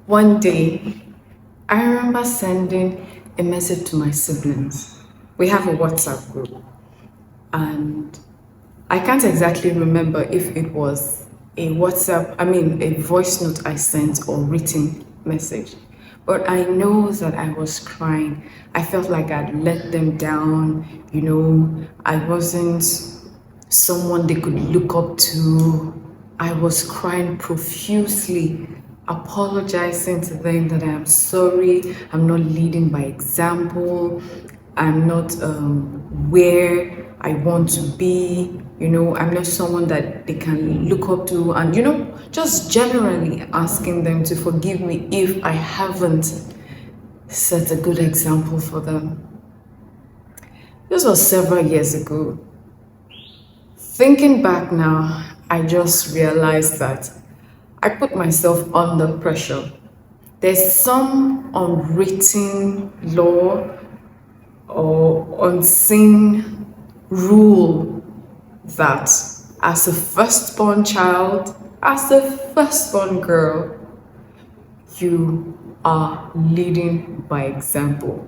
One day, I remember sending a message to my siblings. We have a WhatsApp group, and I can't exactly remember if it was a voice note I sent or written message. But I know that I was crying. I felt like I'd let them down. I wasn't someone they could look up to. I was crying profusely, apologizing to them that I am sorry, I'm not leading by example, I'm not where I want to be, I'm not someone that they can look up to, and just generally asking them to forgive me if I haven't set a good example for them. This was several years ago. Thinking back now, I just realized that I put myself under pressure. There's some unwritten law or unseen rule that as a firstborn child, as a firstborn girl, you are leading by example.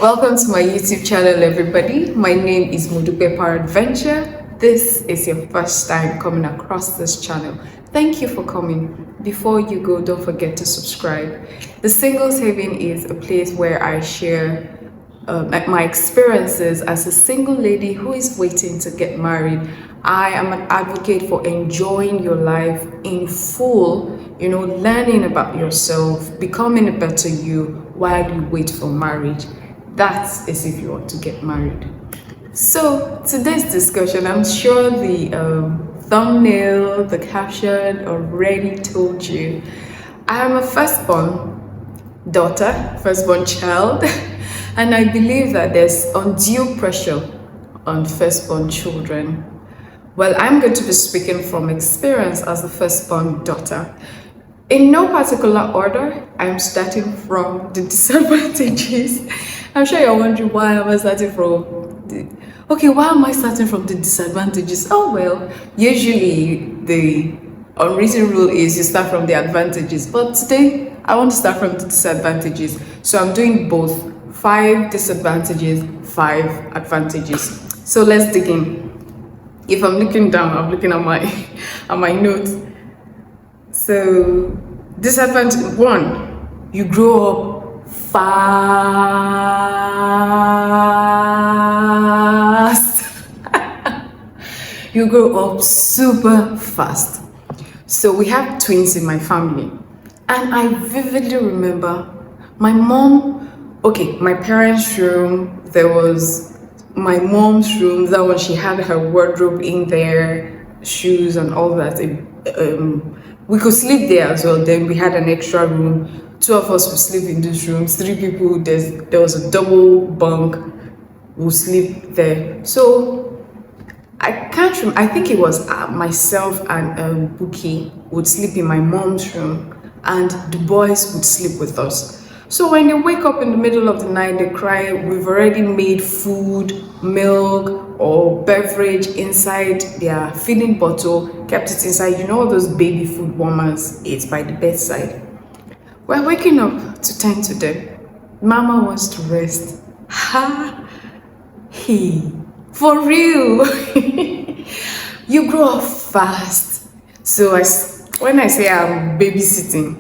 Welcome to my YouTube channel, everybody. My name is Modupe Adventure. This is your first time coming across this channel. Thank you for coming. Before you go, don't forget to subscribe. The Singles Haven is a place where I share my experiences as a single lady who is waiting to get married. I am an advocate for enjoying your life in full, learning about yourself, becoming a better you while you wait for marriage. That is if you want to get married. So today's discussion, I'm sure the thumbnail, the caption already told you. I am a firstborn daughter, firstborn child, and I believe that there's undue pressure on firstborn children. Well, I'm going to be speaking from experience as a firstborn daughter. In no particular order, I'm starting from the disadvantages. I'm sure you're wondering why am I starting from why am I starting from the disadvantages? Oh well, usually the unwritten rule is you start from the advantages, but today I want to start from the disadvantages. So I'm doing both, 5 disadvantages, 5 advantages. So let's dig in. If I'm looking down, I'm looking at my at my notes. So disadvantage 1, you grow up fast. You grow up super fast. So we have twins in my family, and I vividly remember my parents' room, there was my mom's room, that one, she had her wardrobe in there, shoes and all that. We could sleep there as well. Then we had an extra room. 2 of us would sleep in this room. 3 people, there was a double bunk, would sleep there. So I can't remember, I think it was myself and Buki would sleep in my mom's room, and the boys would sleep with us. So when they wake up in the middle of the night, they cry, we've already made food, milk or beverage inside their feeding bottle, kept it inside, all those baby food warmers, it's by the bedside. We're waking up to tend to them. Mama wants to rest. For real. You grow up fast. So when I say I'm babysitting,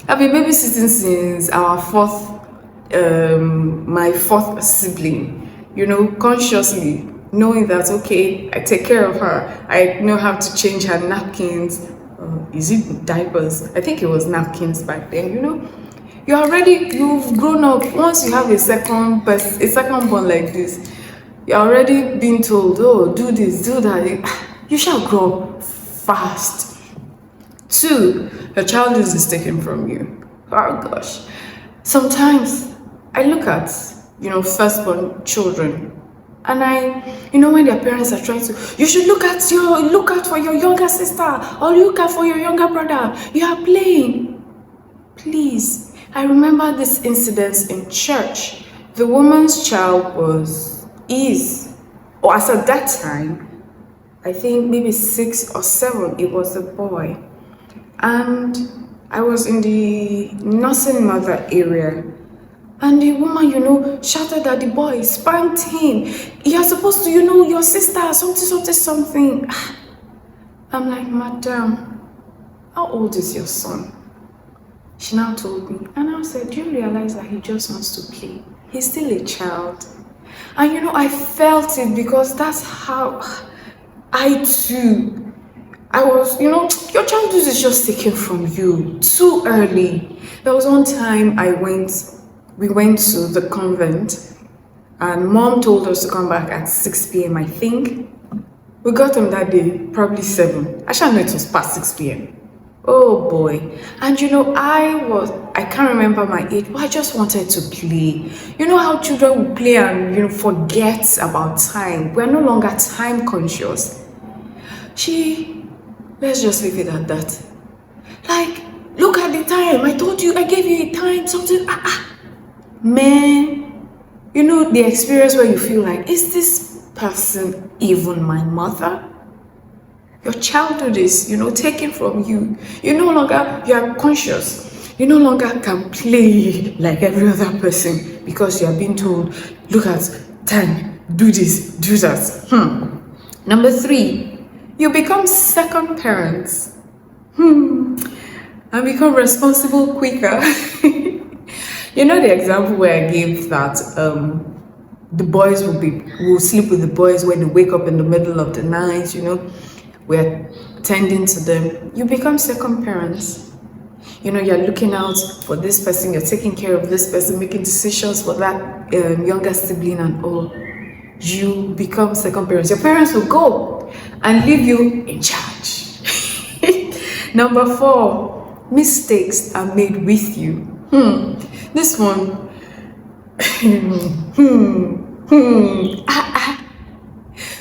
I've been babysitting since my fourth sibling, consciously knowing that, okay, I take care of her. I know how to change her napkins. Is it diapers? I think it was napkins back then, You've grown up. Once you have a second born like this, you're already being told, oh, do this, do that. You shall grow up fast. 2, your child is taken from you. Oh gosh. Sometimes I look at, firstborn children, and when their parents are trying to, you should look out for your younger sister, or look out for your younger brother. You are playing. Please. I remember this incident in church. The woman's child as at that time, I think maybe 6 or 7, it was a boy. And I was in the nursing mother area. And the woman, shouted at the boy, spanked him. You're supposed to, your sister, something, something, something. I'm like, Madam, how old is your son? She now told me, and I said, do you realize that he just wants to play? He's still a child. And I felt it because that's how I too, I was, your childhood is just taken from you too early. There was one time we went to the convent and mom told us to come back at 6 p.m. I think. We got home that day, probably 7. I shall know it was past 6 p.m. Oh boy. And I can't remember my age, but I just wanted to play. You know how children will play and, forget about time. We're no longer time conscious. Let's just leave it at that. Like, look at the time. I told you, I gave you a time, something. Man, the experience where you feel like, is this person even my mother? Your childhood is, taken from you. You are conscious. You no longer can play like every other person because you are being told, look at time, do this, do that. Number 3, you become second parents. And become responsible quicker. The example where I gave that the boys will sleep with the boys when they wake up in the middle of the night, we're tending to them. You become second parents. You're looking out for this person, you're taking care of this person, making decisions for that younger sibling and all. You become second parents. Your parents will go and leave you in charge. Number 4, mistakes are made with you. This one.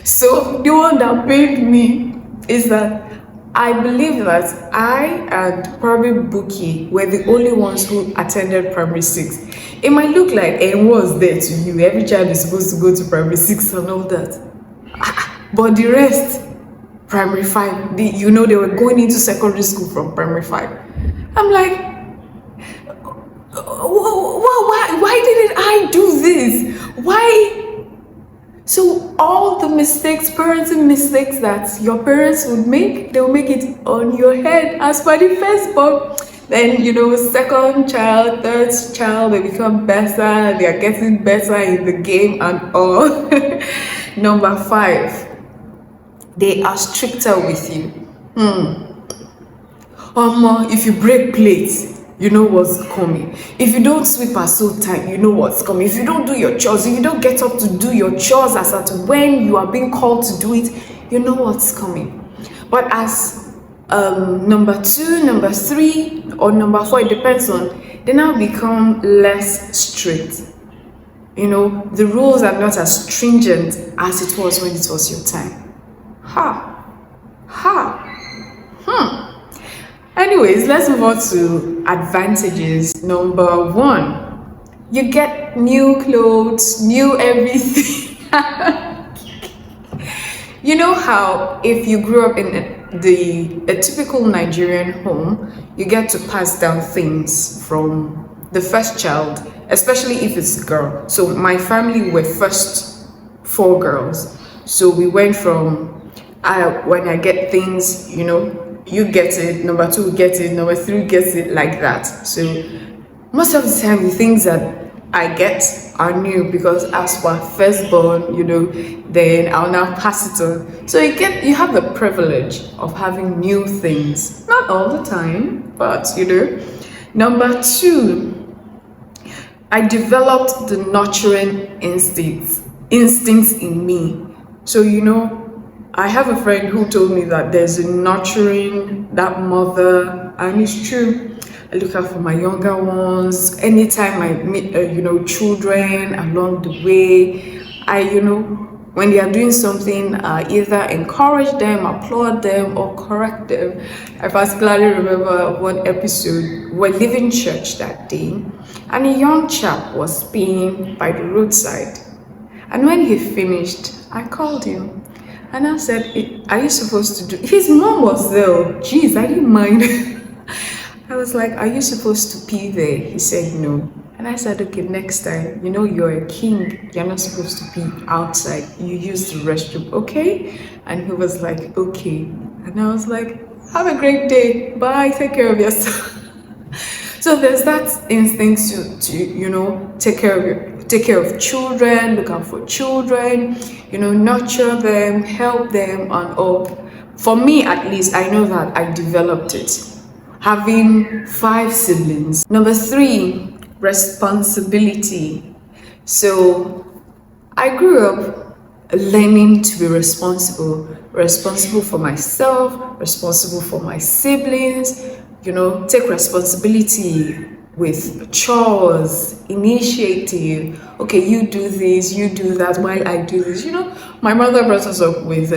So the one that pained me is that I believe that I and probably Buki were the only ones who attended primary 6. It might look like was there to you. Every child is supposed to go to primary 6 and all that. But the rest, primary 5, they were going into secondary school from primary 5. I'm like, why didn't I do this? Why? So all the parenting mistakes that your parents would make, they'll make it on your head as per the firstborn. Then, second child, third child, they become better, they are getting better in the game and all. Number 5, they are stricter with you. If you break plates, you know what's coming. If you don't sweep at so time, you know what's coming. If you don't do your chores, if you don't get up to do your chores as at when you are being called to do it, you know what's coming. But as number 2, number 3, or number 4, it depends on, they now become less strict. The rules are not as stringent as it was when it was your time. Anyways, let's move on to advantages. Number 1, you get new clothes, new everything. You know how if you grew up in a typical Nigerian home, you get to pass down things from the first child, especially if it's a girl. So my family were first 4 girls. So we went from, when I get things, you get it, number 2 gets it, number 3 gets it, like that. So most of the time the things that I get are new because as for firstborn, then I'll now pass it on. So you have the privilege of having new things. Not all the time, but Number 2, I developed the nurturing instincts in me. So I have a friend who told me that there's a nurturing, that mother, and it's true. I look out for my younger ones. Anytime I meet, children along the way, I, when they are doing something, either encourage them, applaud them, or correct them. I particularly remember one episode, we're leaving church that day, and a young chap was peeing by the roadside. And when he finished, I called him. And I said, are you supposed to do? His mom was there. Jeez, I didn't mind. I was like, are you supposed to pee there? He said no. And I said, okay, next time, you're a king. You're not supposed to pee outside. You use the restroom, okay? And he was like, okay. And I was like, have a great day. Bye. Take care of yourself. So there's that instinct to take care of children, look out for children, nurture them, help them, and all. For me, at least, I know that I developed it. Having 5 siblings. Number 3, responsibility. So I grew up learning to be responsible for myself, responsible for my siblings, take responsibility with chores, initiative. Okay, you do this, you do that, while I do this. My mother brought us up with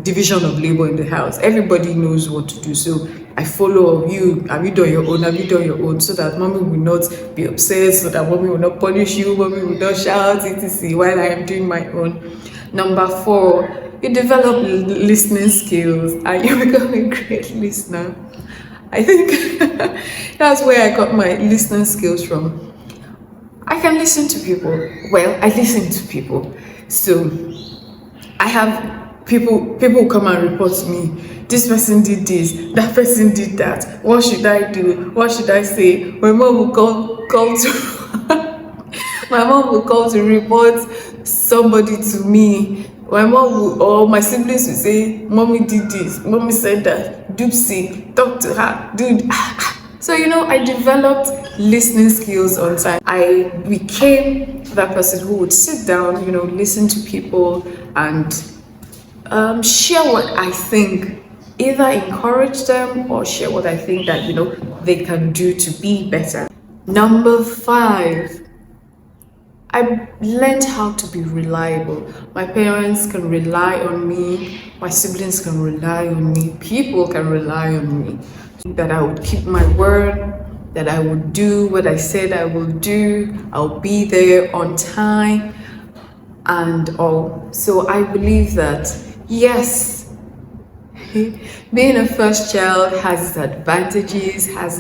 division of labor in the house. Everybody knows what to do. So I follow you. Have you done your own? Have you done your own? So that mommy will not be upset, so that mommy will not punish you, mommy will not shout, etc. while I am doing my own. Number 4, you develop listening skills and you become a great listener. I think that's where I got my listening skills from. I can listen to people. Well, I listen to people. So I have people come and report to me. This person did this, that person did that. What should I do? What should I say? My mom will call to my mom will call to report somebody to me. My mom will, or my siblings will say, mommy did this, mommy said that, doopsie, talk to her, dude. So, I developed listening skills on time. I became that person who would sit down, listen to people and share what I think, either encourage them or share what I think that, they can do to be better. Number 5, I learned how to be reliable. My parents can rely on me, my siblings can rely on me, people can rely on me. That I would keep my word, that I would do what I said I will do, I'll be there on time and all. So I believe that, yes, being a first child has its advantages, has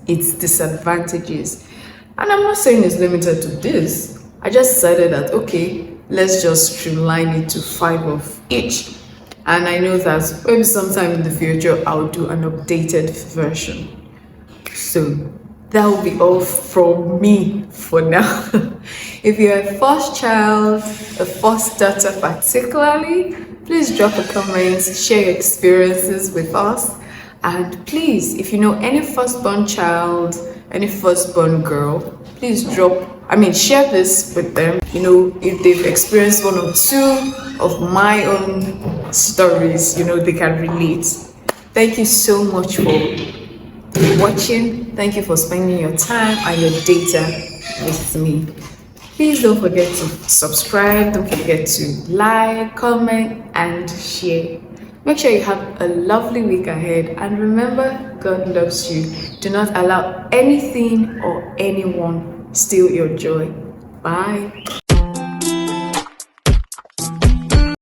its disadvantages. And I'm not saying it's limited to this. I just decided that, okay, let's just streamline it to 5 of each. And I know that maybe sometime in the future, I'll do an updated version. So that will be all from me for now. If you're a first child, a first daughter particularly, please drop a comment, share your experiences with us. And please, if you know any firstborn child, any firstborn girl, please share this with them. If they've experienced 1 or 2 of my own stories, they can relate. Thank you so much for watching. Thank you for spending your time and your data with me. Please don't forget to subscribe. Don't forget to like, comment, and share. Make sure you have a lovely week ahead. And remember, God loves you. Do not allow anything or anyone steal your joy. Bye.